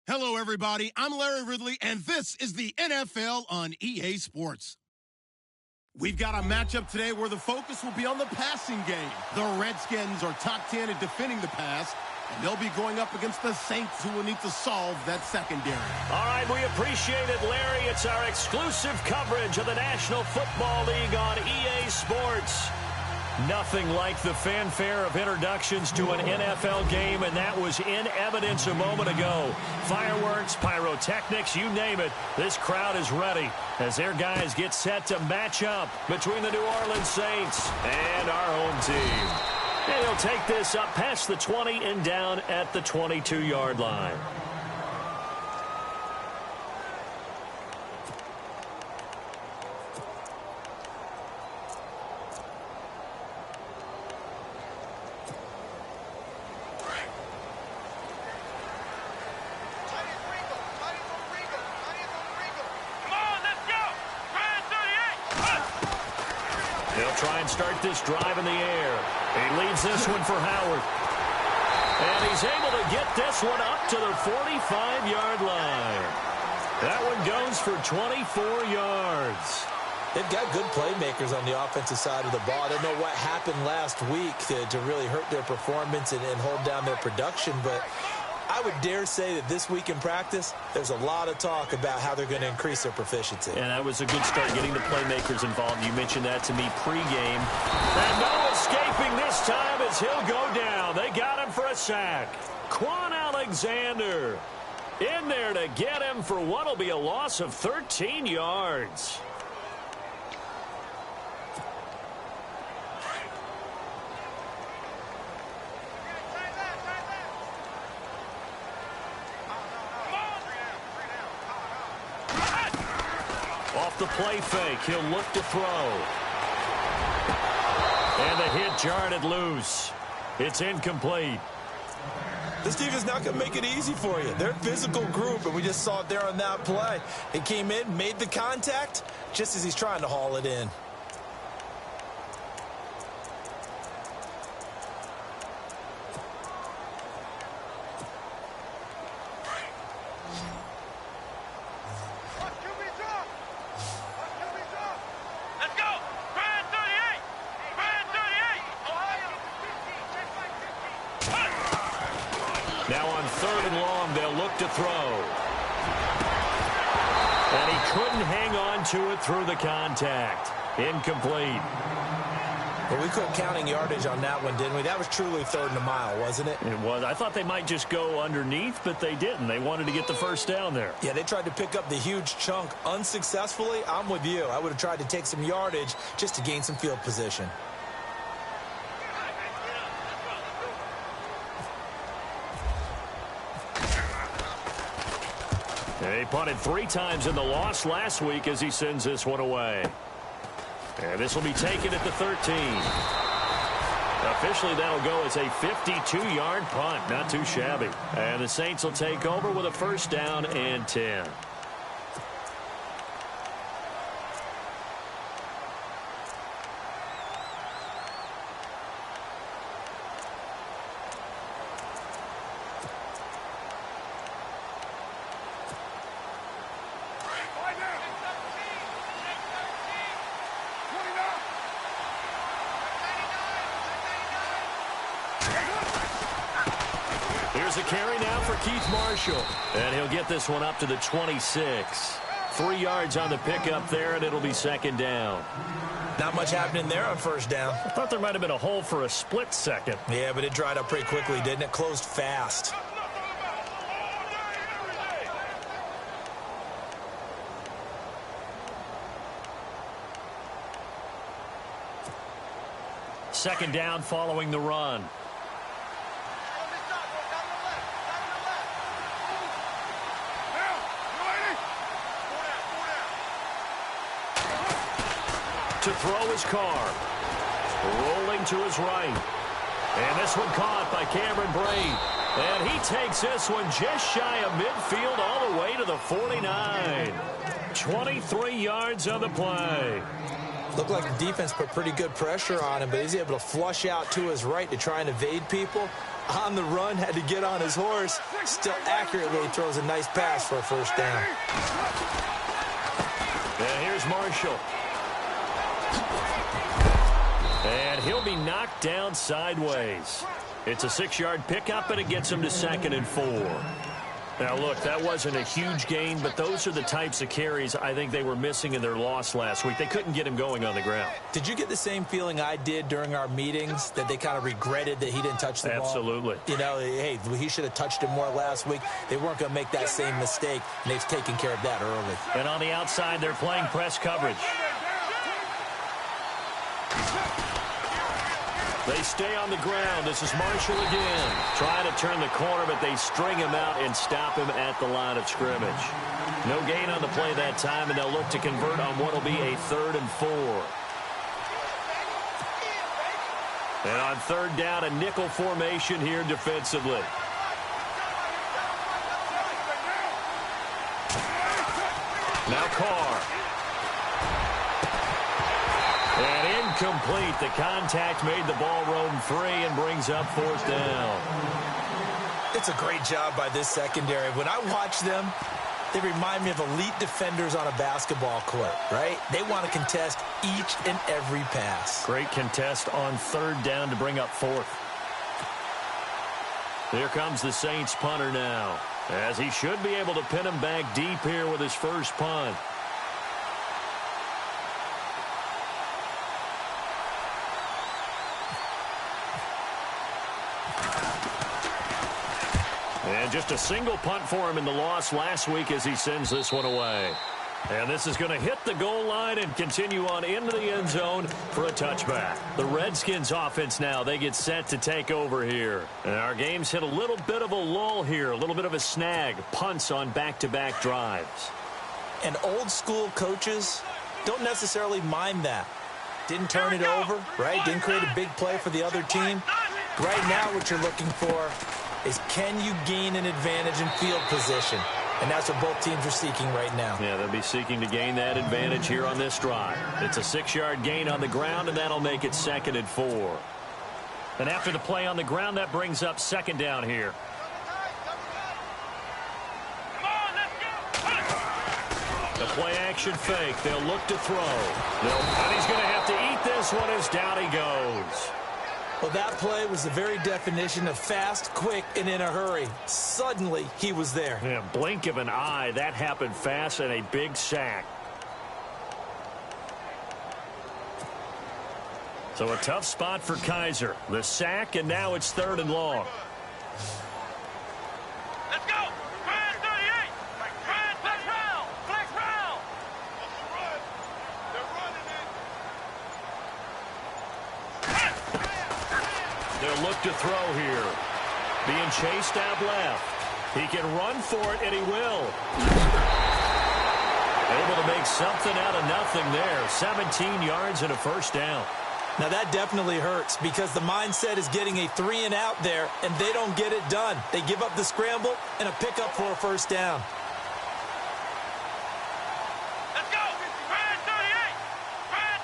Hello, everybody. I'm Larry Ridley, and this is the NFL on EA Sports. We've got a matchup today where the focus will be on the passing game. The Redskins are top 10 at defending the pass, and they'll be going up against the Saints, who will need to solve that secondary. All right, we appreciate it, Larry. It's our exclusive coverage of the National Football League on EA Sports. Nothing like the fanfare of introductions to an NFL game, and that was in evidence a moment ago. Fireworks, pyrotechnics, you name it. This crowd is ready as their guys get set to match up between the New Orleans Saints and our home team. And he'll take this up past the 20 and down at the 22-yard line. Try and start this drive in the air. He leads this one for Howard. And he's able to get this one up to the 45-yard line. That one goes for 24 yards. They've got good playmakers on the offensive side of the ball. I don't know what happened last week to really hurt their performance and hold down their production, but I would dare say that this week in practice, there's a lot of talk about how they're going to increase their proficiency. And that was a good start getting the playmakers involved. You mentioned that to me pregame. And no escaping this time as he'll go down. They got him for a sack. Quan Alexander in there to get him for what will be a loss of 13 yards. Off the play fake, he'll look to throw. And the hit jarred loose. It's incomplete. This team is not going to make it easy for you. They're a physical group, and we just saw it there on that play. He came in, made the contact, just as he's trying to haul it in. Now on 3rd and long, they'll look to throw. And he couldn't hang on to it through the contact. Incomplete. Well, we quit counting yardage on that one, didn't we? That was truly 3rd and a mile, wasn't it? It was. I thought they might just go underneath, but they didn't. They wanted to get the first down there. Yeah, they tried to pick up the huge chunk unsuccessfully. I'm with you. I would have tried to take some yardage just to gain some field position. He punted 3 times in the loss last week as he sends this one away. And this will be taken at the 13. Officially, that'll go as a 52-yard punt. Not too shabby. And the Saints will take over with a first down and 10. Here's a carry now for Keith Marshall. And he'll get this one up to the 26. 3 yards on the pickup there, and it'll be second down. Not much happening there on first down. I thought there might have been a hole for a split second. Yeah, but it dried up pretty quickly, didn't it? Closed fast. Second down following the run. To throw his car. Rolling to his right. And this one caught by Cameron Brate. And he takes this one just shy of midfield all the way to the 49. 23 yards on the play. Looked like the defense put pretty good pressure on him, but he's able to flush out to his right to try and evade people. On the run, had to get on his horse. Still accurately throws a nice pass for a first down. And here's Marshall. And he'll be knocked down sideways. It's a 6-yard pickup, and it gets him to 2nd and 4. Now, look, that wasn't a huge gain, but those are the types of carries I think they were missing in their loss last week. They couldn't get him going on the ground. Did you get the same feeling I did during our meetings, that they kind of regretted that he didn't touch the ball? Absolutely. You know, hey, he should have touched it more last week. They weren't going to make that same mistake, and they've taken care of that early. And on the outside, they're playing press coverage. They stay on the ground. This is Marshall again. Trying to turn the corner, but they string him out and stop him at the line of scrimmage. No gain on the play that time, and they'll look to convert on what will be a 3rd and 4. And on 3rd down, a nickel formation here defensively. Now Carr. And incomplete. The contact made the ball roam free and brings up 4th down. It's a great job by this secondary. When I watch them, they remind me of elite defenders on a basketball court, right? They want to contest each and every pass. Great contest on 3rd down to bring up 4th. Here comes the Saints punter now, as he should be able to pin him back deep here with his first punt. And just a single punt for him in the loss last week as he sends this one away. And this is going to hit the goal line and continue on into the end zone for a touchback. The Redskins offense now, they get set to take over here. And our game's hit a little bit of a lull here, a little bit of a snag. Punts on back-to-back drives. And old school coaches don't necessarily mind that. Didn't turn it over, right? Didn't create a big play for the other team. Right now what you're looking for is, can you gain an advantage in field position? And that's what both teams are seeking right now. Yeah, they'll be seeking to gain that advantage here on this drive. It's a 6-yard gain on the ground, and that'll make it 2nd and 4. And after the play on the ground, that brings up 2nd down here. The play-action fake. They'll look to throw. And he's going to have to eat this one as down he goes. Well, that play was the very definition of fast, quick, and in a hurry. Suddenly, he was there. Yeah, blink of an eye. That happened fast, and a big sack. So a tough spot for Kaiser. The sack, and now it's 3rd and long. Let's go! Brand 38! Brand, flex round! Flex round! They're running it! They'll look to throw here. Being chased out left. He can run for it, and he will. Able to make something out of nothing there. 17 yards and a first down. Now that definitely hurts because the mindset is getting a 3-and-out there, and they don't get it done. They give up the scramble and a pickup for a first down. Let's go! Brand 38! Brand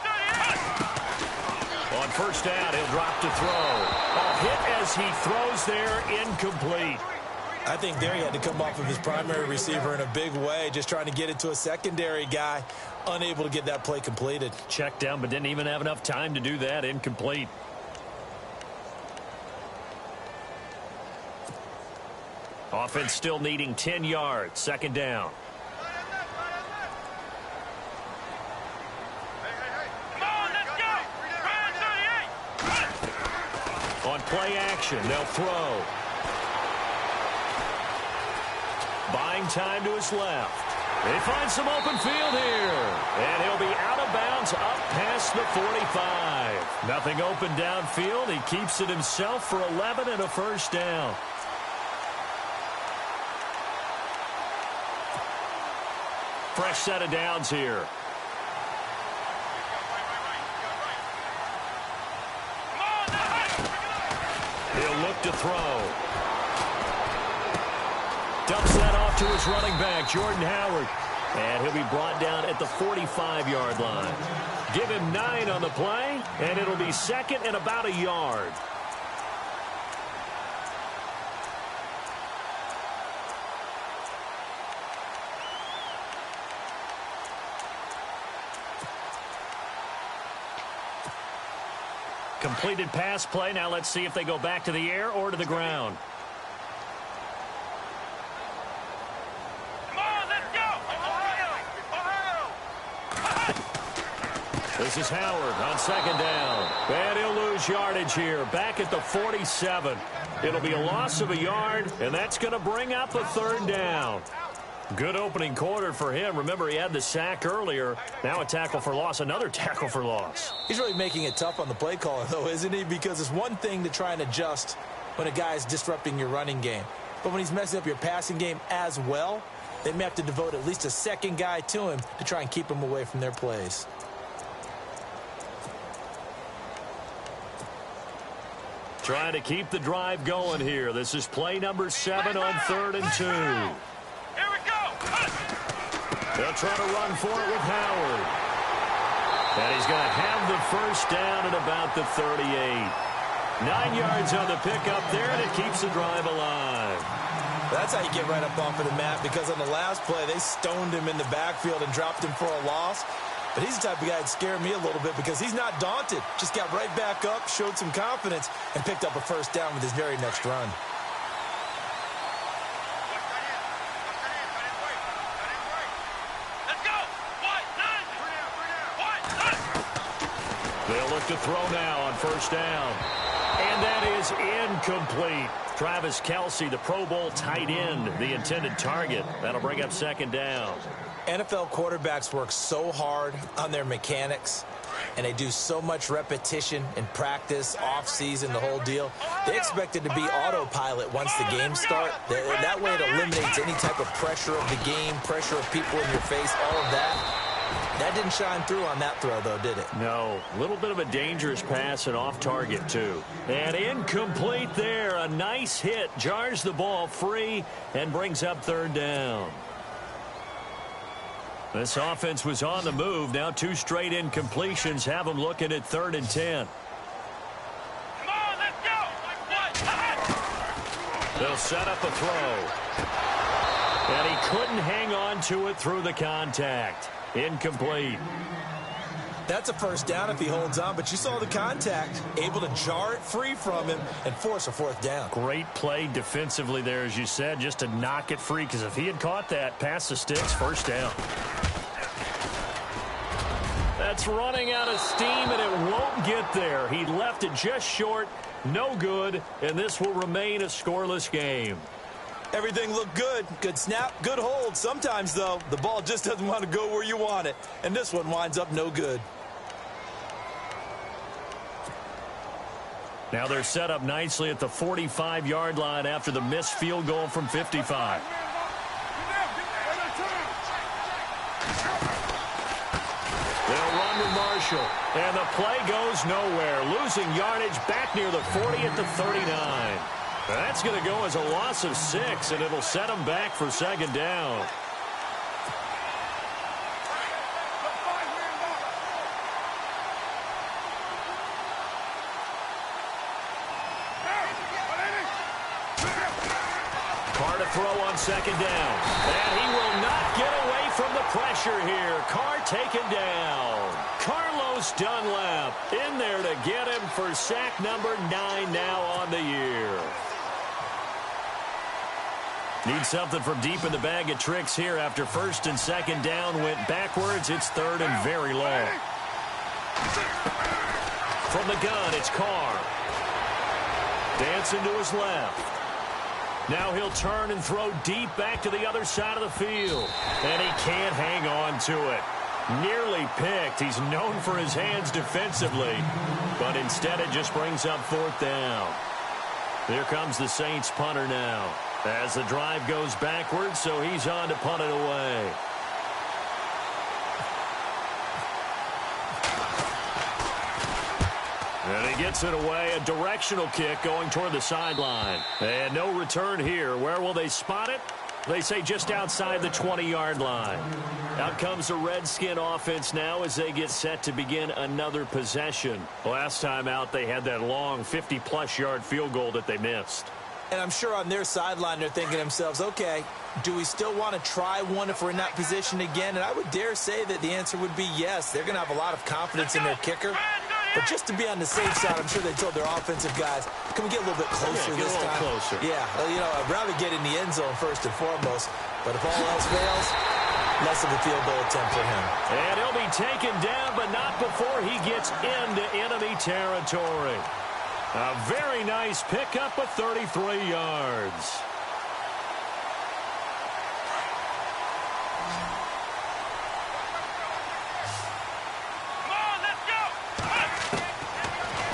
38! On first down, he'll drop to throw. A hit as he throws there, incomplete. I think there he had to come off of his primary receiver in a big way, just trying to get it to a secondary guy, unable to get that play completed. Checked down, but didn't even have enough time to do that. Incomplete. Offense still needing 10 yards. 2nd down. Come on, let's go! Brand 38! On play action, they'll throw. Buying time to his left. They find some open field here. And he'll be out of bounds up past the 45. Nothing open downfield. He keeps it himself for 11 and a first down. Fresh set of downs here. He'll look to throw. Dumps that off to his running back, Jordan Howard. And he'll be brought down at the 45-yard line. Give him 9 on the play, and it'll be second and about a yard. Completed pass play. Now let's see if they go back to the air or to the ground. Come on, let's go! Ohio! This is Howard on second down. And he'll lose yardage here. Back at the 47. It'll be a loss of a yard, and that's going to bring up a third down. Good opening quarter for him. Remember, he had the sack earlier. Now a tackle for loss, another tackle for loss. He's really making it tough on the play caller, though, isn't he? Because it's one thing to try and adjust when a guy is disrupting your running game. But when he's messing up your passing game as well, they may have to devote at least a second guy to him to try and keep him away from their plays. Trying to keep the drive going here. This is play number 7 on 3rd and 2. Here we go! They'll try to run for it with Howard. And he's going to have the first down at about the 38. 9 yards on the pickup there, and it keeps the drive alive. That's how you get right up off of the mat, because on the last play, they stoned him in the backfield and dropped him for a loss. But he's the type of guy that scared me a little bit because he's not daunted. Just got right back up, showed some confidence, and picked up a first down with his very next run. They'll look to throw now on first down. And that is incomplete. Travis Kelce, the Pro Bowl tight end, the intended target. That'll bring up second down. NFL quarterbacks work so hard on their mechanics, and they do so much repetition in practice, off-season, the whole deal. They expect it to be autopilot once the games start. That way it eliminates any type of pressure of the game, pressure of people in your face, all of that. That didn't shine through on that throw, though, did it? No. A little bit of a dangerous pass and off target, too. And incomplete there. A nice hit. Jars the ball free and brings up third down. This offense was on the move. Now 2 straight incompletions have them looking at 3rd and 10. Come on, let's go! They'll set up a throw. And he couldn't hang on to it through the contact. Incomplete. That's a first down if he holds on, but you saw the contact, able to jar it free from him and force a 4th down. Great play defensively there, as you said, just to knock it free, because if he had caught that, past the sticks, first down. That's running out of steam, and it won't get there. He left it just short, no good, and this will remain a scoreless game. Everything looked good. Good snap, good hold. Sometimes, though, the ball just doesn't want to go where you want it. And this one winds up no good. Now they're set up nicely at the 45-yard line after the missed field goal from 55. They'll run with Marshall. And the play goes nowhere. Losing yardage back near the 40 at the 39. That's going to go as a loss of 6, and it'll set them back for second down. Carr to throw on second down. And he will not get away from the pressure here. Carr taken down. Carlos Dunlap in there to get him for sack number 9 now on the year. Need something from deep in the bag of tricks here after first and second down went backwards. It's 3rd and very long. From the gun, it's Carr. Dancing to his left. Now he'll turn and throw deep back to the other side of the field. And he can't hang on to it. Nearly picked. He's known for his hands defensively. But instead it just brings up 4th down. Here comes the Saints punter now. As the drive goes backwards, so he's on to punt it away. And he gets it away. A directional kick going toward the sideline. And no return here. Where will they spot it? They say just outside the 20-yard line. Out comes the Redskin offense now as they get set to begin another possession. Last time out, they had that long 50-plus yard field goal that they missed. And I'm sure on their sideline they're thinking to themselves, okay, do we still want to try one if we're in that position again? And I would dare say that the answer would be yes. They're going to have a lot of confidence in their kicker. But just to be on the safe side, I'm sure they told their offensive guys, can we get a little bit closer this time? Closer. Yeah, you know, I'd rather get in the end zone first and foremost. But if all else fails, less of a field goal attempt for him. And he'll be taken down, but not before he gets into enemy territory. A very nice pickup of 33 yards.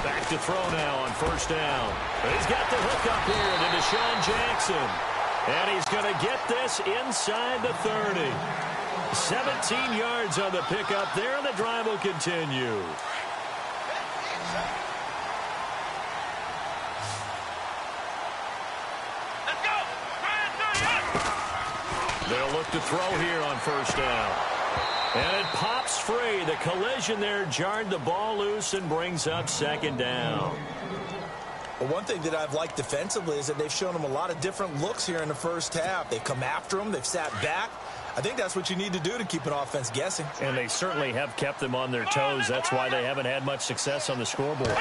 Back to throw now on first down. He's got the hook up here to Deshaun Jackson. And he's going to get this inside the 30. 17 yards on the pickup there, and the drive will continue. They'll look to throw here on first down. And it pops free. The collision there jarred the ball loose and brings up second down. Well, one thing that I've liked defensively is that they've shown them a lot of different looks here in the first half. They've come after them. They've sat back. I think that's what you need to do to keep an offense guessing. And they certainly have kept them on their toes. That's why they haven't had much success on the scoreboard.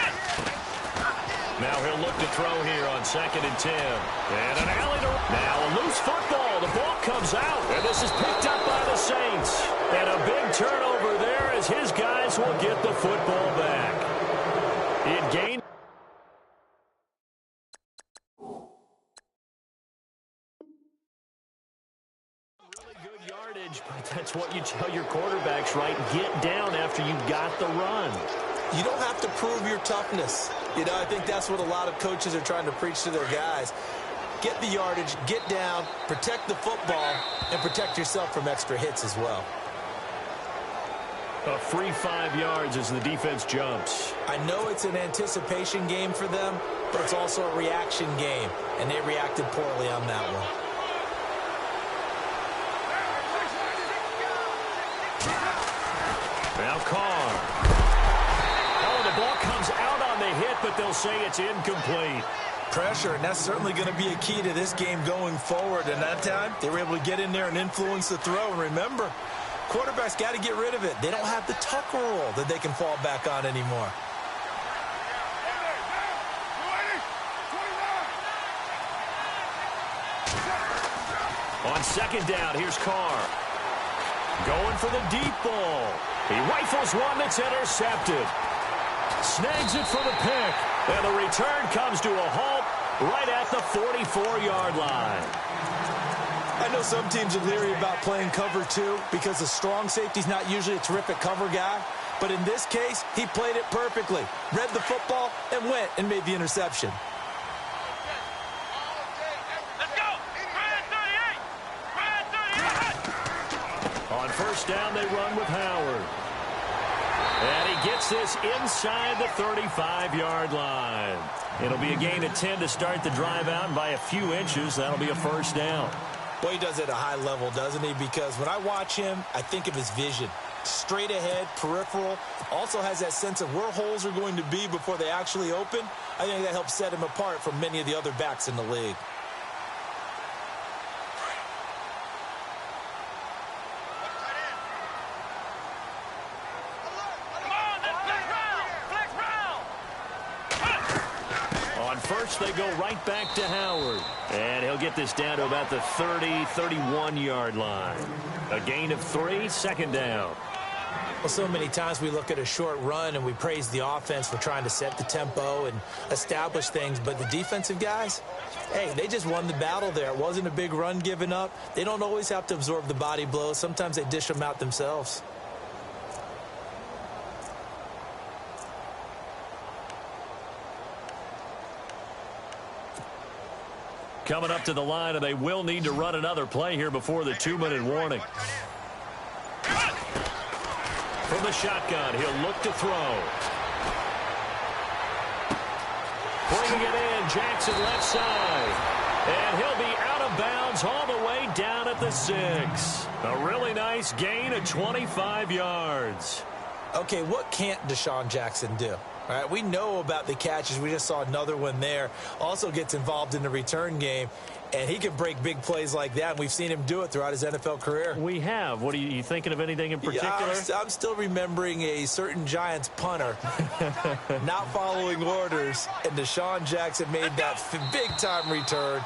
Now he'll look to throw here on 2nd and 10. And an alley to... Now a loose football. The ball comes out. And this is picked up by the Saints. And a big turnover there as his guys will get the football back. It gained... Really good yardage, but that's what you tell your quarterbacks, right? Get down after you got the run. You don't have to prove your toughness. You know, I think that's what a lot of coaches are trying to preach to their guys. Get the yardage, get down, protect the football, and protect yourself from extra hits as well. A free 5 yards as the defense jumps. I know it's an anticipation game for them, but it's also a reaction game, and they reacted poorly on that one. Now Carr. The ball comes out on the hit, but they'll say it's incomplete. Pressure, and that's certainly going to be a key to this game going forward. And that time, they were able to get in there and influence the throw. And remember, quarterbacks got to get rid of it. They don't have the tucker roll that they can fall back on anymore. On 2nd down, here's Carr. Going for the deep ball. He rifles one that's intercepted. Snags it for the pick. And the return comes to a halt right at the 44-yard line. I know some teams are leery about playing cover 2 because the strong safety's not usually a terrific cover guy. But in this case, he played it perfectly. Read the football and went and made the interception. Let's go! Red 38! On first down, they run with Howard. And he gets this inside the 35-yard line. It'll be a gain of 10 to start the drive out, and by a few inches, that'll be a first down. Well, he does it at a high level, doesn't he? Because when I watch him, I think of his vision. Straight ahead, peripheral, also has that sense of where holes are going to be before they actually open. I think that helps set him apart from many of the other backs in the league. First, they go right back to Howard. And he'll get this down to about the 30, 31-yard line. A gain of 3, 2nd down. Well, so many times we look at a short run and we praise the offense for trying to set the tempo and establish things. But the defensive guys, hey, they just won the battle there. It wasn't a big run given up. They don't always have to absorb the body blows. Sometimes they dish them out themselves. Coming up to the line, and they will need to run another play here before the 2-minute warning. From the shotgun, he'll look to throw. Bringing it in, Jackson left side. And he'll be out of bounds all the way down at the 6. A really nice gain of 25 yards. Okay, what can't Deshaun Jackson do? All right, we know about the catches. We just saw another one there. Also gets involved in the return game, and he can break big plays like that. And we've seen him do it throughout his NFL career. We have. What are you thinking of anything in particular? Yeah, I'm still remembering a certain Giants punter not following orders, and Deshaun Jackson made that big-time return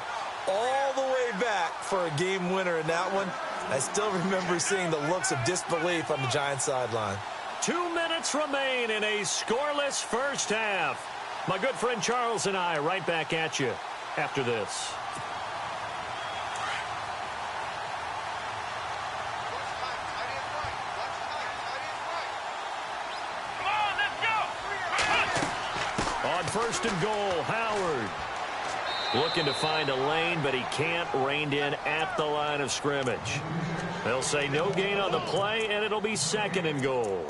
all the way back for a game winner in that one. I still remember seeing the looks of disbelief on the Giants sideline. 2 minutes remain in a scoreless first half. My good friend Charles and I right back at you after this. On first and goal, Howard. Looking to find a lane, but he can't. Reined in at the line of scrimmage. They'll say no gain on the play, and it'll be second and goal.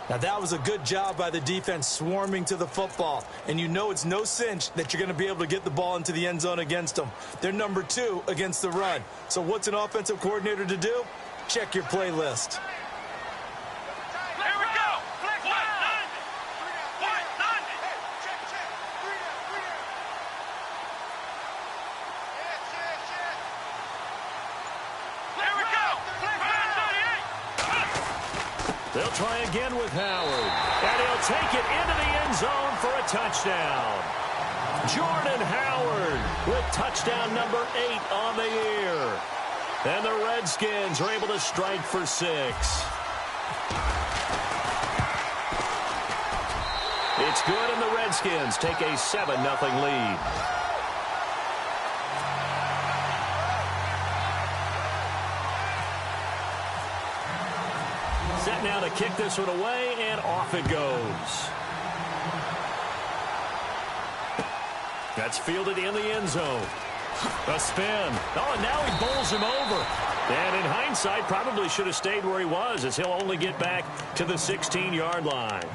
Now, that was a good job by the defense swarming to the football. And you know it's no cinch that you're going to be able to get the ball into the end zone against them. They're number 2 against the run. So what's an offensive coordinator to do? Check your playlist. They'll try again with Howard. And he'll take it into the end zone for a touchdown. Jordan Howard with touchdown number 8 on the year. And the Redskins are able to strike for 6. It's good, and the Redskins take a 7-0 lead. Set now to kick this one away, and off it goes. That's fielded in the end zone. A spin. Oh, and now he bowls him over. And in hindsight, probably should have stayed where he was, as he'll only get back to the 16-yard line.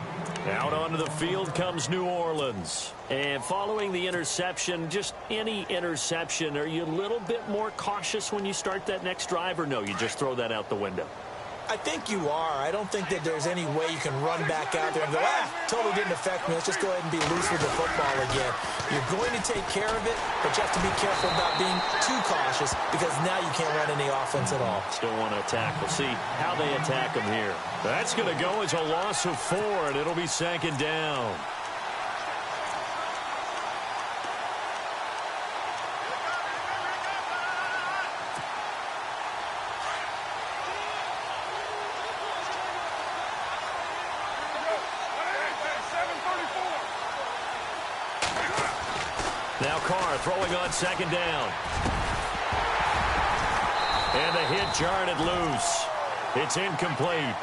Out onto the field comes New Orleans. And following the interception, just any interception, are you a little bit more cautious when you start that next drive, or no, you just throw that out the window? I think you are. I don't think that there's any way you can run back out there and go, totally didn't affect me. Let's just go ahead and be loose with the football again. You're going to take care of it, but you have to be careful about being too cautious, because now you can't run any offense at all. Still want to attack. We'll see how they attack him here. That's going to go as a loss of 4, and it'll be second down. Now Carr throwing on second down. And the hit jarred it loose. It's incomplete.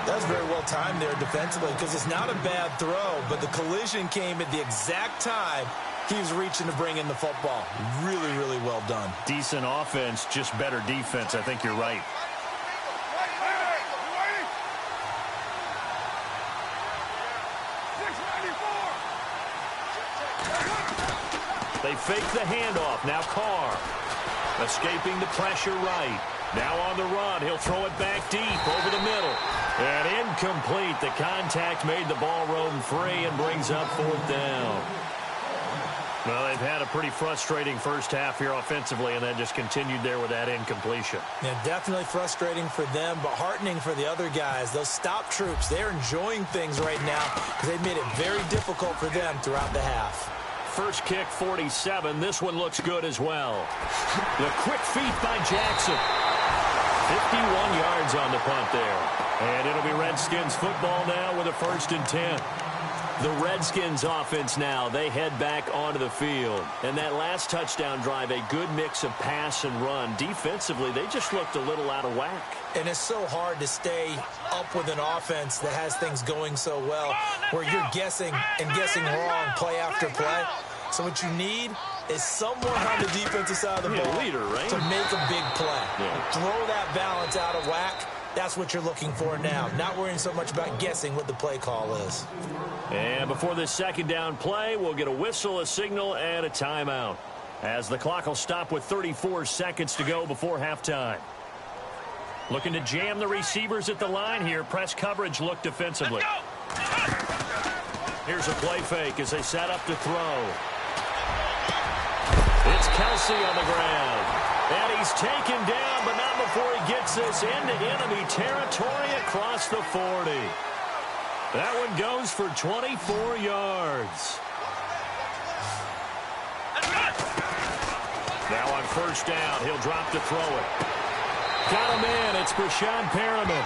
That was very well timed there defensively, because it's not a bad throw, but the collision came at the exact time he was reaching to bring in the football. Really, really well done. Decent offense, just better defense. I think you're right. They fake the handoff. Now Carr escaping the pressure right. Now on the run. He'll throw it back deep over the middle. And incomplete. The contact made the ball roam free and brings up 4th down. Well, they've had a pretty frustrating first half here offensively, and then just continued there with that incompletion. Yeah, definitely frustrating for them, but heartening for the other guys. Those stop troops, they're enjoying things right now because they've made it very difficult for them throughout the half. First kick, 47. This one looks good as well. The quick feet by Jackson. 51 yards on the punt there. And it'll be Redskins football now with a 1st and 10. The Redskins offense now, they head back onto the field. And that last touchdown drive, a good mix of pass and run. Defensively, they just looked a little out of whack. And it's so hard to stay up with an offense that has things going so well, where you're guessing and guessing wrong play after play. So what you need is someone on the defensive side of the ball leader, right? to make a big play. Yeah. Throw that balance out of whack, That's what you're looking for now. Not worrying so much about guessing what the play call is. And before this second down play, we'll get a whistle, a signal, and a timeout, as the clock will stop with 34 seconds to go before halftime. Looking to jam the receivers at the line here. Press coverage look defensively. Here's a play fake as they set up to throw. It's Kelsey on the ground. And he's taken down, but not before he gets this into enemy territory across the 40. That one goes for 24 yards. Now on first down, he'll drop to throw it. Got him in. It's Brashad Perriman.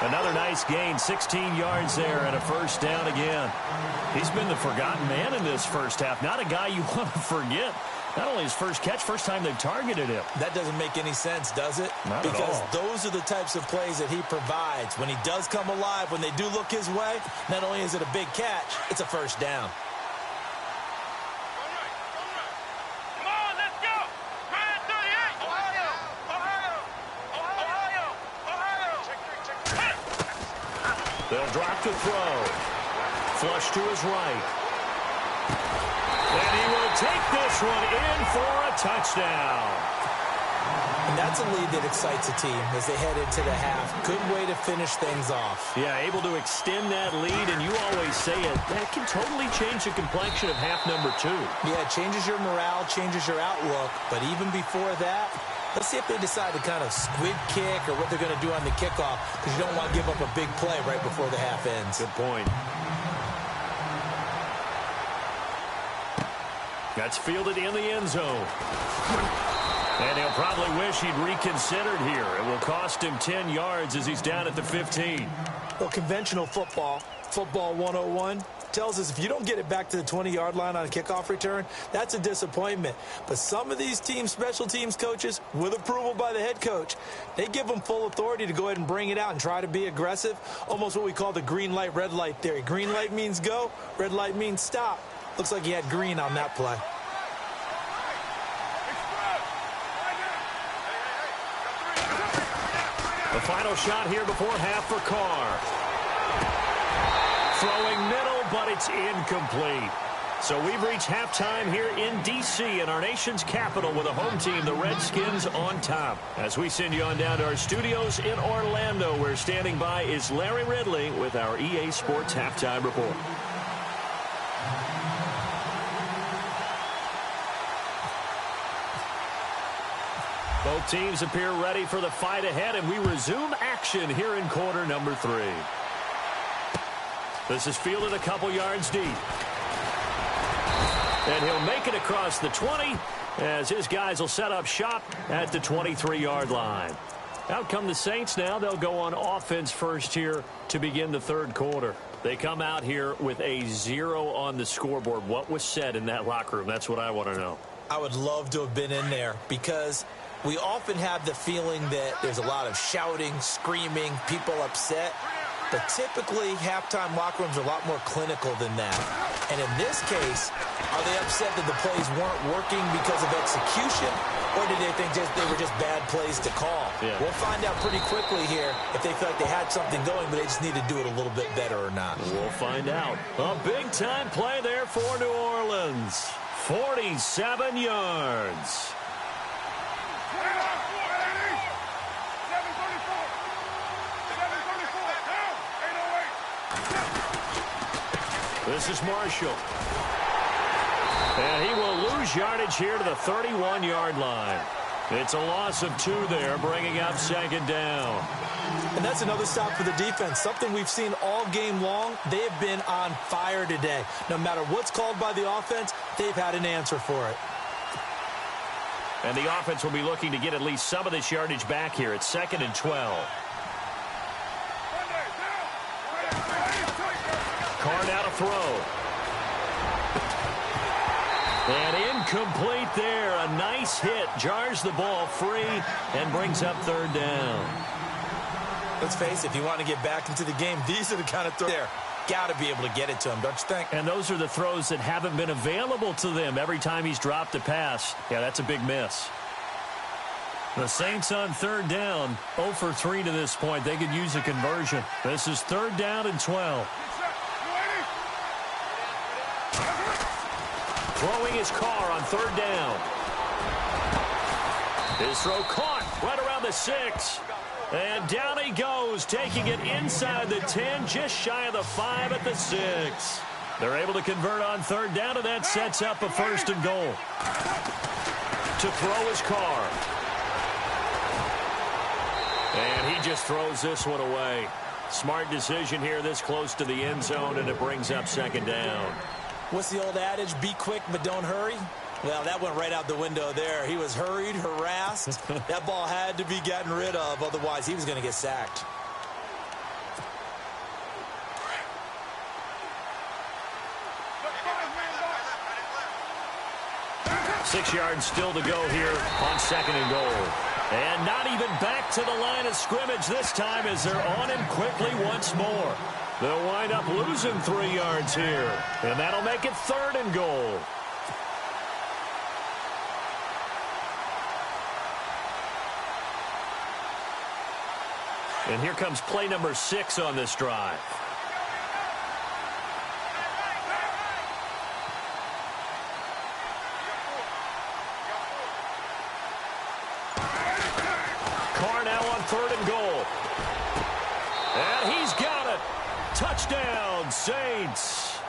Another nice gain, 16 yards there and a first down again. He's been the forgotten man in this first half. Not a guy you want to forget. Not only his first catch, first time they've targeted him. That doesn't make any sense, does it? Not because at all. Those are the types of plays that he provides. When he does come alive, when they do look his way, not only is it a big catch, it's a first down. Come on, let's go. Red 38. Ohio. They'll drop to throw. Flush to his right. And he will take this one in for a touchdown. And that's a lead that excites a team as they head into the half. Good way to finish things off. Yeah, able to extend that lead, and you always say it, that can totally change the complexion of half number 2. Yeah, it changes your morale, changes your outlook. But even before that, let's see if they decide to kind of squid kick or what they're going to do on the kickoff, because you don't want to give up a big play right before the half ends. Good point. That's fielded in the end zone. And he'll probably wish he'd reconsidered here. It will cost him 10 yards as he's down at the 15. Well, conventional football 101, tells us if you don't get it back to the 20-yard line on a kickoff return, that's a disappointment. But some of these teams, special teams coaches, with approval by the head coach, they give them full authority to go ahead and bring it out and try to be aggressive. Almost what we call the green light, red light theory. Green light means go, red light means stop. Looks like he had green on that play. The final shot here before half for Carr. Throwing middle, but it's incomplete. So we've reached halftime here in D.C. in our nation's capital with a home team, the Redskins, on top. As we send you on down to our studios in Orlando, where standing by is Larry Ridley with our EA Sports Halftime Report. Both teams appear ready for the fight ahead, and we resume action here in quarter number 3. This is fielded a couple yards deep. And he'll make it across the 20 as his guys will set up shop at the 23-yard line. Out come the Saints now. They'll go on offense first here to begin the third quarter. They come out here with a 0 on the scoreboard. What was said in that locker room? That's what I want to know. I would love to have been in there because we often have the feeling that there's a lot of shouting, screaming, people upset. But typically, halftime locker rooms are a lot more clinical than that. And in this case, are they upset that the plays weren't working because of execution? Or did they think they were just bad plays to call? Yeah. We'll find out pretty quickly here if they feel like they had something going, but they just need to do it a little bit better or not. We'll find out. A big-time play there for New Orleans. 47 yards. This is Marshall. And he will lose yardage here to the 31-yard line. It's a loss of 2 there, bringing up second down. And that's another stop for the defense. Something we've seen all game long. They have been on fire today. No matter what's called by the offense, they've had an answer for it. And the offense will be looking to get at least some of this yardage back here. It's 2nd and 12. Carr now to throw. And incomplete there. A nice hit. Jars the ball free and brings up third down. Let's face it, if you want to get back into the game, these are the kind of throws there. Got to be able to get it to him, don't you think? And those are the throws that haven't been available to them every time he's dropped a pass. Yeah, that's a big miss. The Saints on third down, 0 for 3 to this point. They could use a conversion. This is third down and 12. Throwing his car on third down. His throw caught right around the 6. And down he goes, taking it inside the 10, just shy of the 5 at the 6. They're able to convert on third down, and that sets up a first and goal. To throw his car. And he just throws this one away. Smart decision here this close to the end zone, and it brings up second down. What's the old adage? Be quick, but don't hurry. Well, that went right out the window there. He was hurried, harassed. That ball had to be gotten rid of. Otherwise, he was going to get sacked. Six yards still to go here on second and goal. And not even back to the line of scrimmage this time as they're on him quickly once more. They'll wind up losing 3 yards here. And that'll make it third and goal. And here comes play number 6 on this drive. Carr now on third and goal. And he's got it. Touchdown, Saints.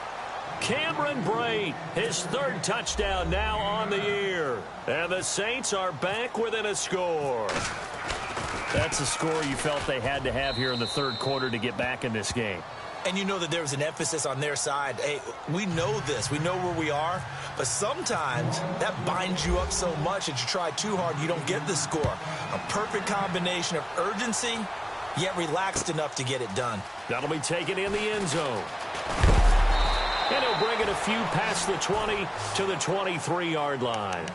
Cameron Brate, his third touchdown now on the year. And the Saints are back within a score. That's a score you felt they had to have here in the third quarter to get back in this game. And you know that there was an emphasis on their side. Hey, we know this. We know where we are. But sometimes that binds you up so much that you try too hard, you don't get the score. A perfect combination of urgency, yet relaxed enough to get it done. That'll be taken in the end zone. And he'll bring it a few past the 20 to the 23-yard line.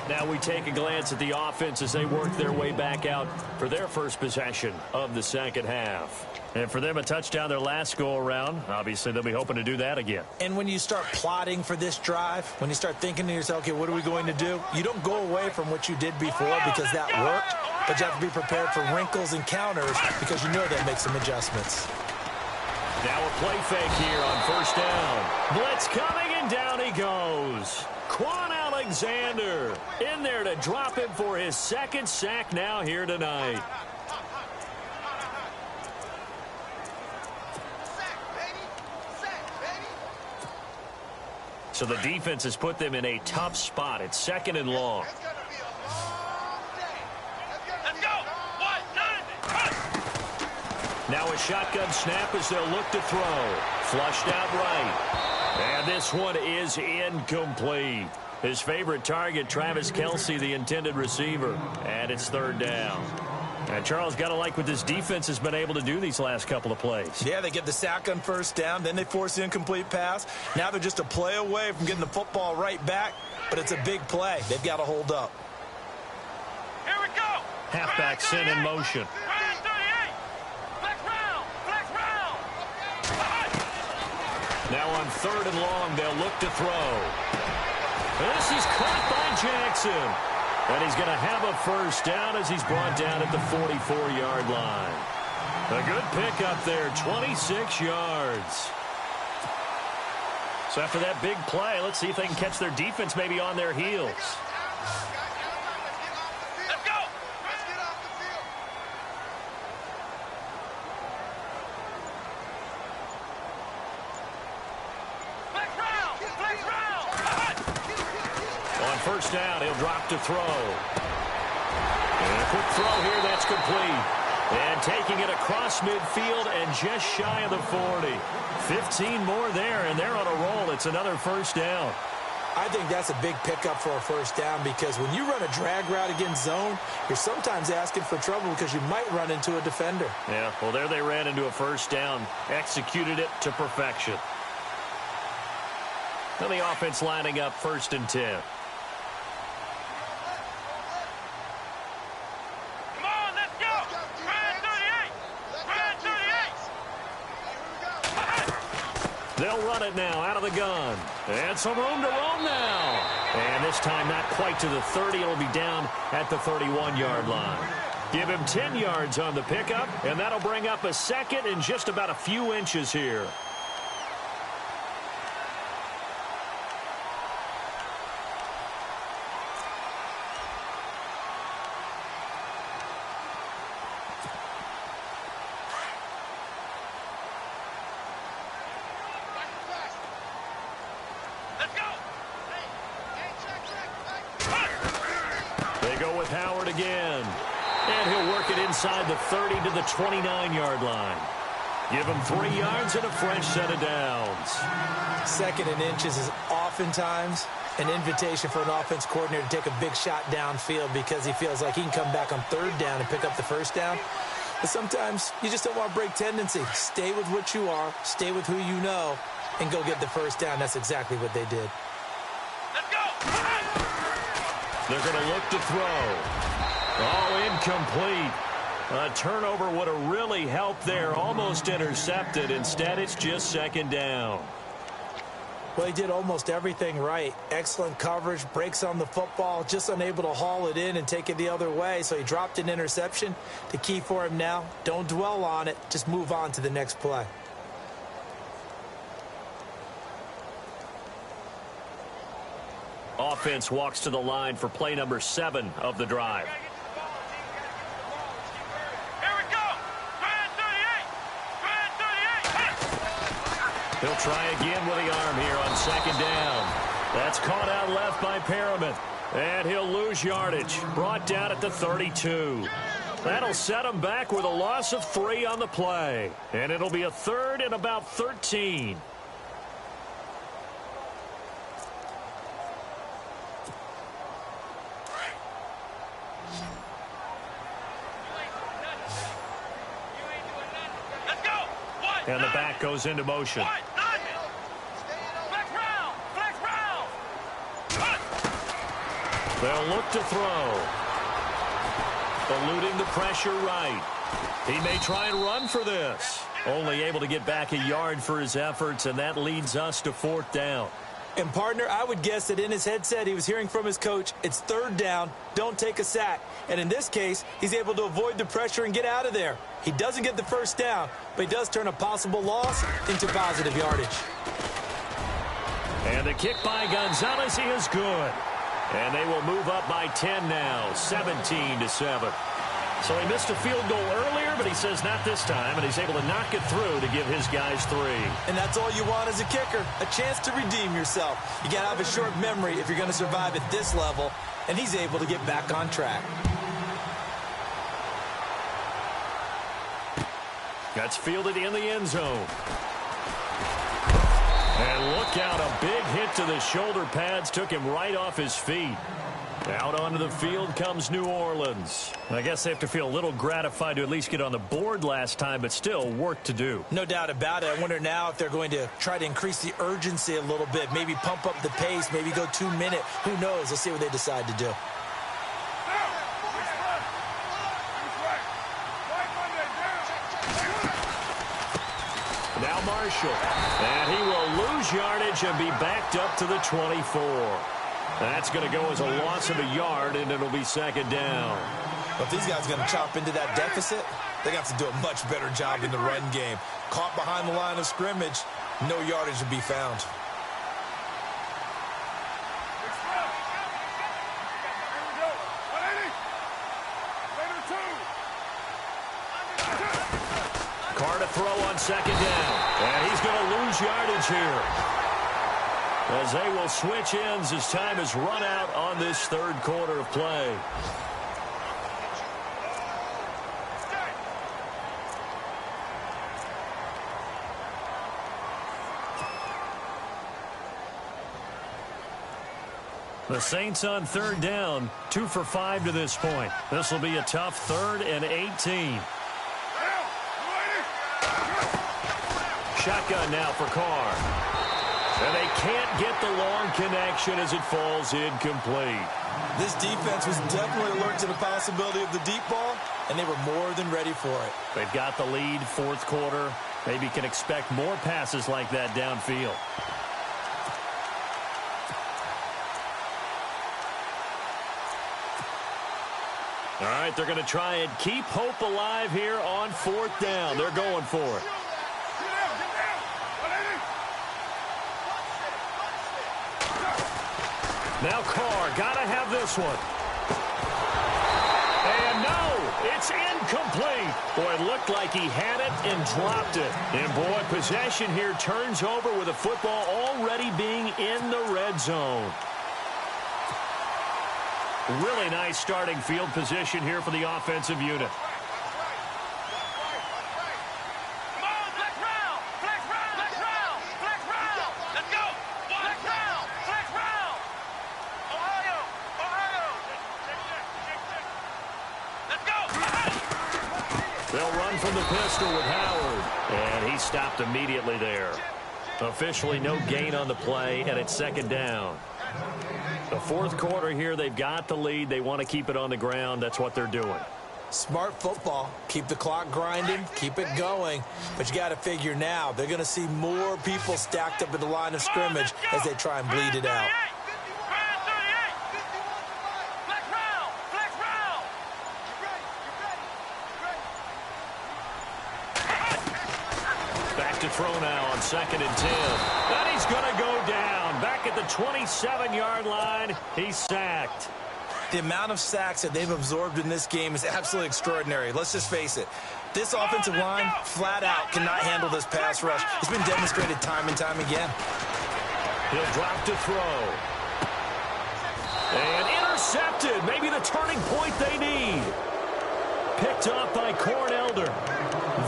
Now we take a glance at the offense as they work their way back out for their first possession of the second half. And for them, a touchdown their last go-around. Obviously, they'll be hoping to do that again. And when you start plotting for this drive, when you start thinking to yourself, okay, what are we going to do? You don't go away from what you did before because that worked, but you have to be prepared for wrinkles and counters because you know that makes some adjustments. Now a play fake here on first down. Blitz coming, and down he goes. Quan Alexander in there to drop him for his second sack now here tonight. So the defense has put them in a tough spot. It's second and long. Now a shotgun snap as they'll look to throw. Flushed out right. And this one is incomplete. His favorite target, Travis Kelce, the intended receiver. And it's third down. And Charles, got to like what this defense has been able to do these last couple of plays. Yeah, they get the sack on first down. Then they force the incomplete pass. Now they're just a play away from getting the football right back. But it's a big play. They've got to hold up. Here we go. Halfback sent in motion. Now on third and long, they'll look to throw. This is caught by Jackson. And he's going to have a first down as he's brought down at the 44-yard line. A good pickup there, 26 yards. So after that big play, let's see if they can catch their defense maybe on their heels. Let's go. On first down, he'll drop to throw. And a quick throw here, that's complete. And taking it across midfield and just shy of the 40. 15 more there, and they're on a roll. It's another first down. I think that's a big pickup for a first down because when you run a drag route against zone, you're sometimes asking for trouble because you might run into a defender. Yeah, well, there they ran into a first down, executed it to perfection. Now the offense lining up first and 10. Come on, let's go. Red 38. Red 38. They'll run it now out of the gun. And some room to roam now. And this time not quite to the 30. It'll be down at the 31-yard line. Give him 10 yards on the pickup, and that'll bring up a second and just about a few inches here. Howard again. And he'll work it inside the 30 to the 29-yard line. Give him 3 yards and a fresh set of downs. Second and inches is oftentimes an invitation for an offense coordinator to take a big shot downfield because he feels like he can come back on third down and pick up the first down. But sometimes you just don't want to break tendency. Stay with what you are, stay with who you know, and go get the first down. That's exactly what they did. Let's go! They're going to look to throw. Oh, incomplete. A turnover would have really helped there. Almost intercepted. Instead, it's just second down. Well, he did almost everything right. Excellent coverage, breaks on the football, just unable to haul it in and take it the other way. So he dropped an interception. The key for him now, don't dwell on it. Just move on to the next play. Offense walks to the line for play number 7 of the drive. Here we go! Grand 38! He'll try again with the arm here on second down. That's caught out left by Perriman. And he'll lose yardage. Brought down at the 32. That'll set him back with a loss of 3 on the play. And it'll be a third and about 13. And the back goes into motion. Flex round! Flex round! They'll look to throw. Eluding the pressure right. He may try and run for this. Only able to get back a yard for his efforts, and that leads us to fourth down. And, partner, I would guess that in his headset he was hearing from his coach, it's third down, don't take a sack. And in this case, he's able to avoid the pressure and get out of there. He doesn't get the first down, but he does turn a possible loss into positive yardage. And the kick by Gonzalez, he is good. And they will move up by 10 now, 17-7. So he missed a field goal earlier, but he says not this time, and he's able to knock it through to give his guys 3. And that's all you want as a kicker, a chance to redeem yourself. You got to have a short memory if you're going to survive at this level, and he's able to get back on track. That's fielded in the end zone. And look out, a big hit to the shoulder pads took him right off his feet. Out onto the field comes New Orleans. I guess they have to feel a little gratified to at least get on the board last time, but still work to do. No doubt about it. I wonder now if they're going to try to increase the urgency a little bit, maybe pump up the pace, maybe go 2 minute. Who knows? Let's see what they decide to do. Now Marshall. And he will lose yardage and be backed up to the 24. That's going to go as a loss of a yard, and it'll be second down. But if these guys are going to chop into that deficit, they got to do a much better job in the run game. Caught behind the line of scrimmage, no yardage to be found. Carr to throw on second down. And he's going to lose yardage here, as they will switch ends as time is run out on this third quarter of play. The Saints on third down, 2 for 5 to this point. This will be a tough 3rd and 18. Shotgun now for Carr. And they can't get the long connection as it falls incomplete. This defense was definitely alert to the possibility of the deep ball, and they were more than ready for it. They've got the lead, fourth quarter. Maybe can expect more passes like that downfield. All right, they're going to try and keep hope alive here on 4th down. They're going for it. Now Carr, got to have this one. And no, it's incomplete. Boy, it looked like he had it and dropped it. And boy, possession here turns over with the football already being in the red zone. Really nice starting field position here for the offensive unit. They'll run from the pistol with Howard. And he stopped immediately there. Officially no gain on the play, and it's 2nd down. The 4th quarter here, they've got the lead. They want to keep it on the ground. That's what they're doing. Smart football. Keep the clock grinding. Keep it going. But you got to figure now, they're going to see more people stacked up at the line of scrimmage as they try and bleed it out. Back to throw now on 2nd and 10. And he's going to go down. Back at the 27-yard line, he's sacked. The amount of sacks that they've absorbed in this game is absolutely extraordinary. Let's just face it. This offensive line, flat out, cannot handle this pass rush. It's been demonstrated time and time again. He'll drop to throw. And intercepted. Maybe the turning point they need. Picked up by Cornelder.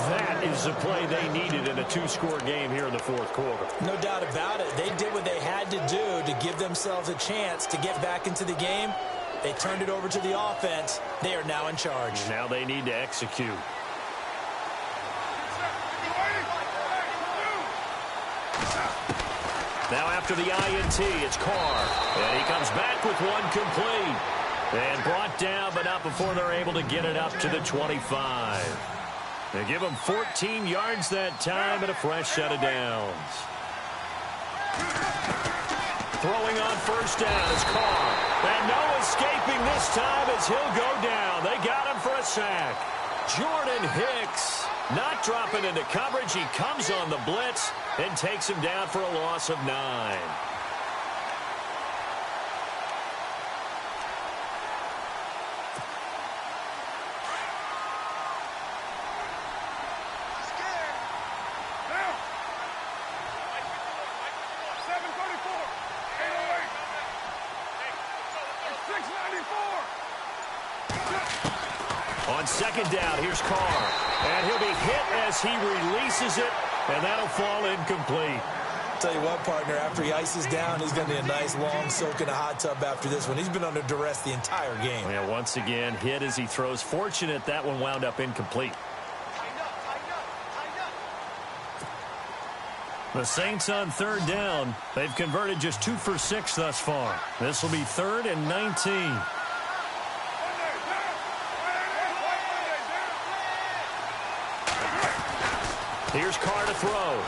That is the play they needed in a 2-score game here in the 4th quarter. No doubt about it. They did what they had to do to give themselves a chance to get back into the game. They turned it over to the offense. They are now in charge. Now they need to execute. Now after the INT, it's Carr. And he comes back with one complete. And brought down, but not before they're able to get it up to the 25. They give him 14 yards that time and a fresh set of downs. Throwing on 1st down is Carr. And no escaping this time as he'll go down. They got him for a sack. Jordan Hicks not dropping into coverage. He comes on the blitz and takes him down for a loss of 9. On 2nd down, here's Carr. And he'll be hit as he releases it, and that'll fall incomplete. Tell you what, partner, after he ices down, he's going to be a nice long soak in a hot tub after this one. He's been under duress the entire game. Yeah, once again, hit as he throws. Fortunate that one wound up incomplete. The Saints on 3rd down. They've converted just 2 for 6 thus far. This will be 3rd and 19. Here's Carr to throw.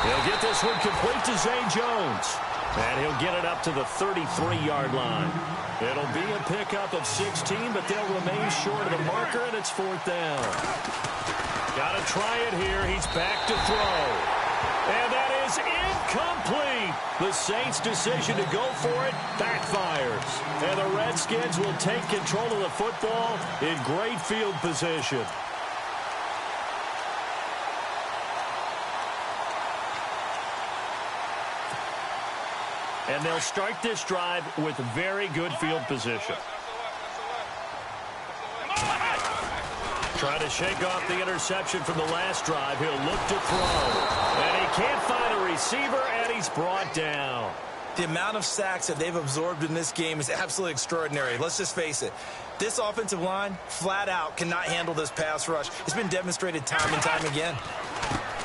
He'll get this one complete to Zay Jones. And he'll get it up to the 33-yard line. It'll be a pickup of 16, but they'll remain short of the marker, and it's 4th down. Got to try it here. He's back to throw. And that is incomplete. The Saints' decision to go for it backfires. And the Redskins will take control of the football in great field position. And they'll start this drive with very good field position. Trying to shake off the interception from the last drive. He'll look to throw. And he can't find a receiver, and he's brought down. The amount of sacks that they've absorbed in this game is absolutely extraordinary. Let's just face it. This offensive line, flat out, cannot handle this pass rush. It's been demonstrated time and time again.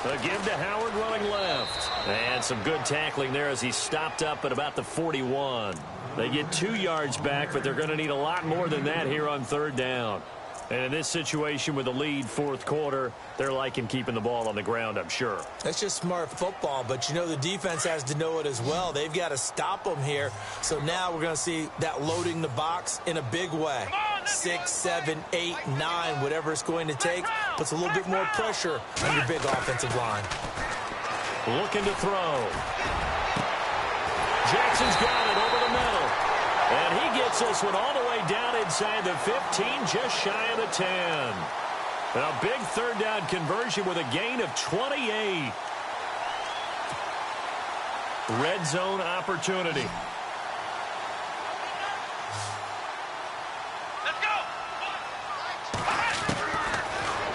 Again to Howard running left. And some good tackling there as he stopped up at about the 41. They get 2 yards back, but they're going to need a lot more than that here on 3rd down. And in this situation with the lead 4th quarter, they're liking keeping the ball on the ground, I'm sure. That's just smart football, but you know the defense has to know it as well. They've got to stop them here. So now we're going to see that loading the box in a big way. Come on, 6, 7, 8, 9, whatever it's going to take. Puts a little bit more pressure on your big offensive line. Looking to throw. Jackson's got it over the middle. And he gets this one all the way down inside the 15, just shy of the 10. A big third down conversion with a gain of 28. Red zone opportunity. Let's go.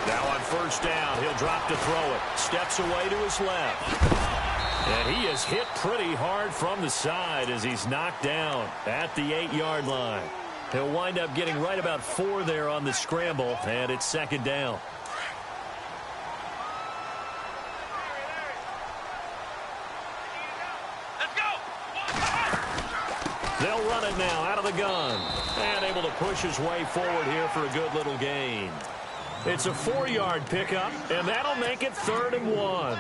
Now on first down, he'll drop to throw it. Steps away to his left. And he is hit pretty hard from the side as he's knocked down at the 8-yard line. He'll wind up getting right about 4 there on the scramble, and it's second down. Let's go. They'll run it now out of the gun. And able to push his way forward here for a good little gain. It's a 4-yard pickup, and that'll make it 3rd and 1.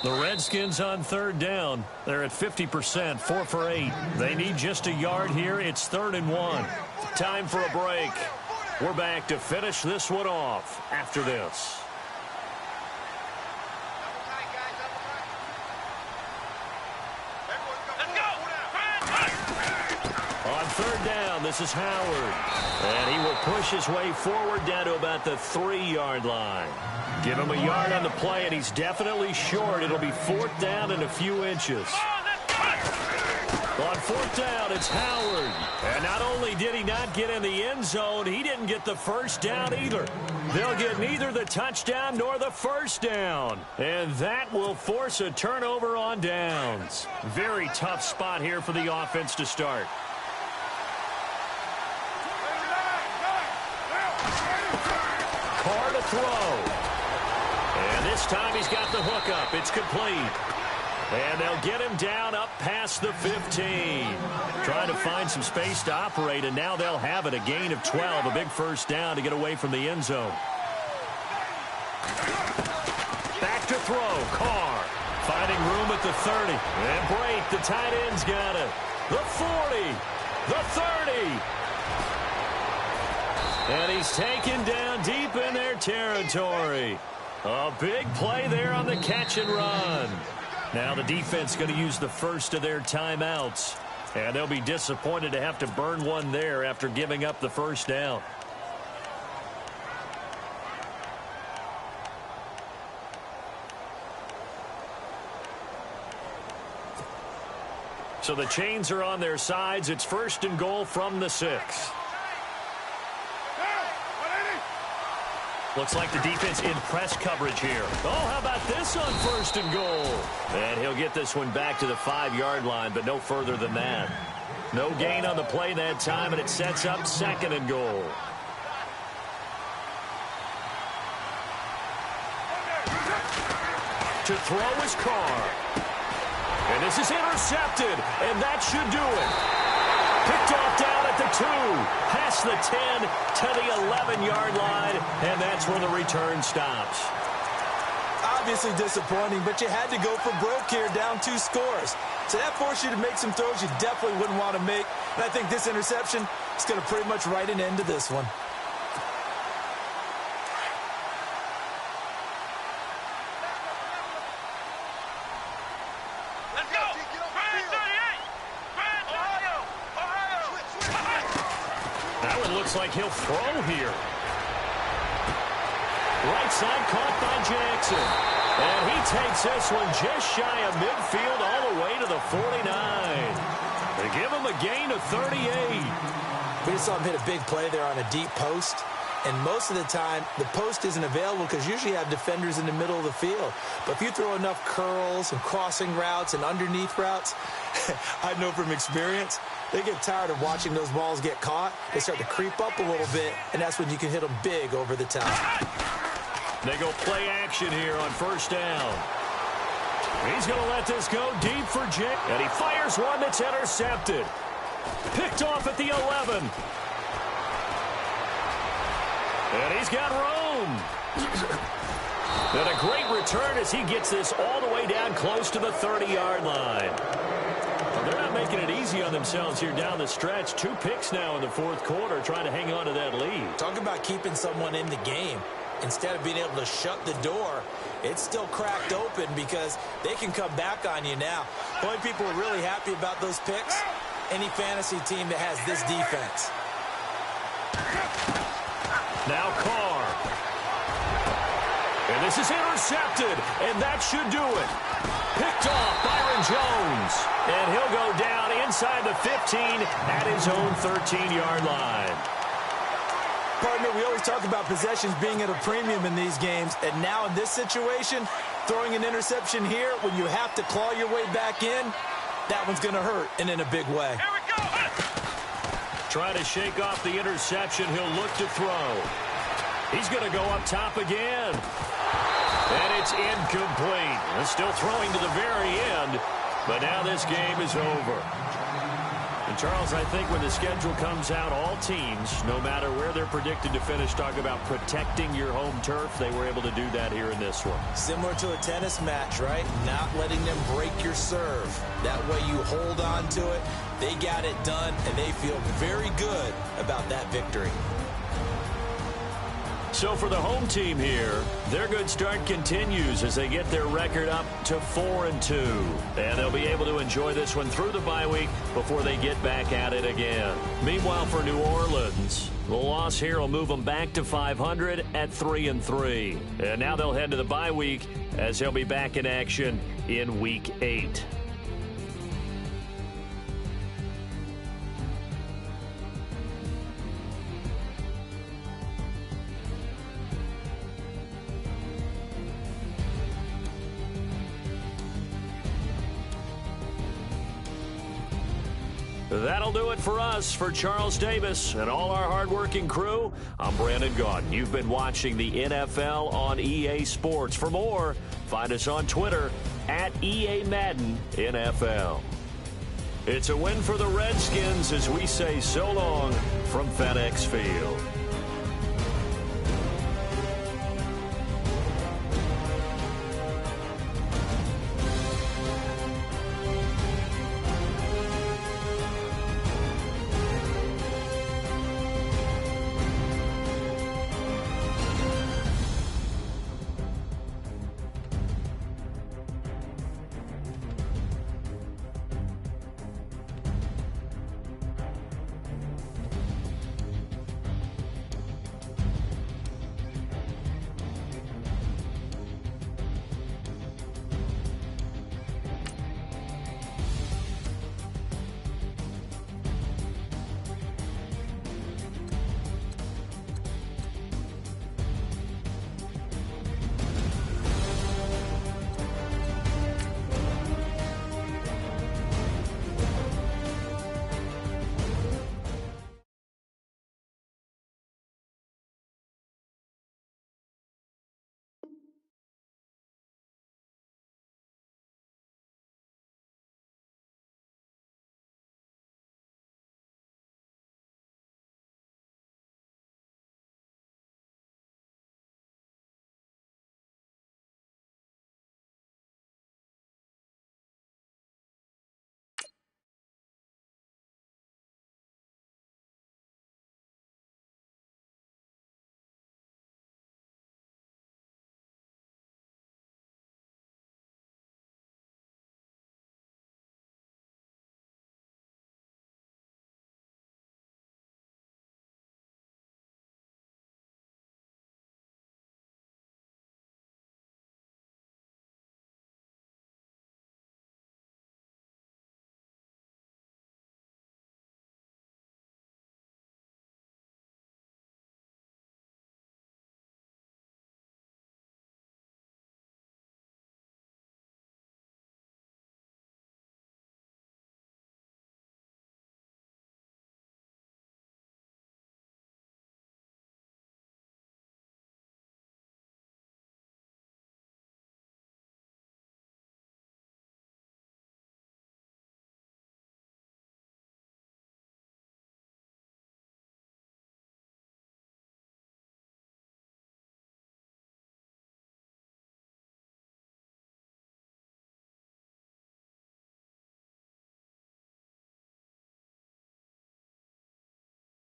The Redskins on third down. They're at 50%, 4 for 8. They need just a yard here. It's 3rd and 1. Time for a break. We're back to finish this one off after this. On third down, this is Howard. And he will push his way forward down to about the 3-yard line. Give him a yard on the play, and he's definitely short. It'll be 4th down and a few inches. On 4th down, it's Howard. And not only did he not get in the end zone, he didn't get the first down either. They'll get neither the touchdown nor the first down. And that will force a turnover on downs. Very tough spot here for the offense to start. Carr to throw. And this time he's got the hook up. It's complete. And they'll get him down up past the 15. Trying to find some space to operate, and now they'll have it. A gain of 12, a big first down to get away from the end zone. Back to throw, Carr. Finding room at the 30. And Brate, the tight end's got it. The 40, the 30. And he's taken down deep in their territory. A big play there on the catch and run. Now the defense going to use the first of their timeouts. And they'll be disappointed to have to burn one there after giving up the first down. So the chains are on their sides. It's 1st and goal from the 6. Looks like the defense in press coverage here. Oh, how about this on 1st and goal? And he'll get this one back to the 5-yard line, but no further than that. No gain on the play that time, and it sets up 2nd and goal. To throw is Carr. And this is intercepted, and that should do it. Picked off down at the 2, past the 10 to the 11-yard line, and that's where the return stops. Obviously disappointing, but you had to go for broke here, down 2 scores. So that forced you to make some throws you definitely wouldn't want to make. And I think this interception is going to pretty much write an end to this one. Looks like he'll throw here. Right side caught by Jackson. And he takes this one just shy of midfield all the way to the 49. They give him a gain of 38. We just saw him hit a big play there on a deep post. And most of the time, the post isn't available because usually you have defenders in the middle of the field. But if you throw enough curls and crossing routes and underneath routes, I know from experience, they get tired of watching those balls get caught. They start to creep up a little bit, and that's when you can hit them big over the top. They go play action here on 1st down. He's going to let this go deep for Jake. And he fires one that's intercepted. Picked off at the 11. And he's got room. And a great return as he gets this all the way down close to the 30-yard line. Well, they're not making it easy on themselves here down the stretch. 2 picks now in the fourth quarter trying to hang on to that lead. Talk about keeping someone in the game. Instead of being able to shut the door, it's still cracked open because they can come back on you now. The only people are really happy about those picks, any fantasy team that has this defense. Now Carr. And this is intercepted, and that should do it. Picked off Byron Jones. And he'll go down inside the 15 at his own 13-yard line. Partner, we always talk about possessions being at a premium in these games, and now in this situation, throwing an interception here when you have to claw your way back in, that one's going to hurt, and in a big way. Here we go. Trying to shake off the interception. He'll look to throw. He's going to go up top again. And it's incomplete. And still throwing to the very end, but now this game is over. And, Charles, I think when the schedule comes out, all teams, no matter where they're predicted to finish, talk about protecting your home turf. They were able to do that here in this one. Similar to a tennis match, right? Not letting them break your serve. That way you hold on to it. They got it done, and they feel very good about that victory. So for the home team here, their good start continues as they get their record up to 4-2. And they'll be able to enjoy this one through the bye week before they get back at it again. Meanwhile, for New Orleans, the loss here will move them back to 500 at 3-3. And now they'll head to the bye week as they'll be back in action in Week 8. That'll do it for us. For Charles Davis and all our hardworking crew, I'm Brandon Gaudin. You've been watching the NFL on EA Sports. For more, find us on Twitter at EA Madden NFL. It's a win for the Redskins as we say so long from FedEx Field.